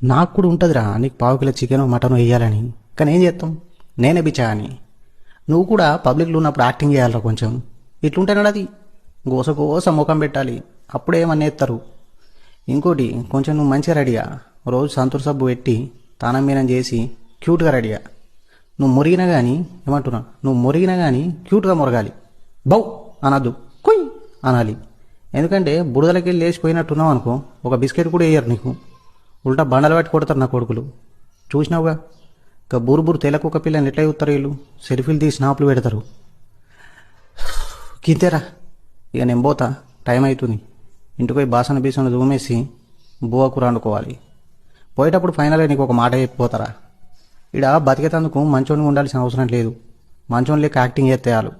నాకు కూడా ఉంటుందిరా నీకు పావు కిలో చికెన్ మటన్ వేయాలని, కానీ ఏం చేస్తాం, నేనే బిచ్చా అని. నువ్వు కూడా పబ్లిక్లో ఉన్నప్పుడు యాక్టింగ్ చేయాలరా కొంచెం. ఇట్లుంటేనాడు అది గోస ముఖం పెట్టాలి, అప్పుడే ఏమన్నా ఎత్తారు. ఇంకోటి కొంచెం నువ్వు మంచిగా రెడీగా రోజు సంతూర్ సబ్బు పెట్టి తానం మీనం చేసి క్యూట్గా రెడీగా. నువ్వు మురిగినా కానీ ఏమంటున్నా, నువ్వు మురిగినా కానీ క్యూట్గా మురగాలి. బౌ అనద్దు, కుయ్ అనాలి. ఎందుకంటే బుడదలకి వెళ్ళి లేచిపోయినట్టున్నావు అనుకో, ఒక బిస్కెట్ కూడా వేయరు నీకు, ఉల్టా బండలు పట్టి కొడతారు నా కొడుకులు. చూసినావుగా ఇక బూరు తెలకు ఒక పిల్లని ఎట్లా చూస్తారు వీళ్ళు, సెల్ఫీలు తీసి స్నాప్లు పెడతారు. గింతేరా, ఇక నేను పోతా, టైం అవుతుంది. ఇంటికి పోయి బాసన బీసన జూమేసి బువ్వ కూర వండుకోవాలి. పోయేటప్పుడు ఫైనల్గా నీకు ఒక మాట చెప్పిపోతారా, ఇక్కడ బతికేతందుకు మంచోని ఉండాల్సిన అవసరం లేదు, మంచోని లేక యాక్టింగ్ చేస్తే చాలు.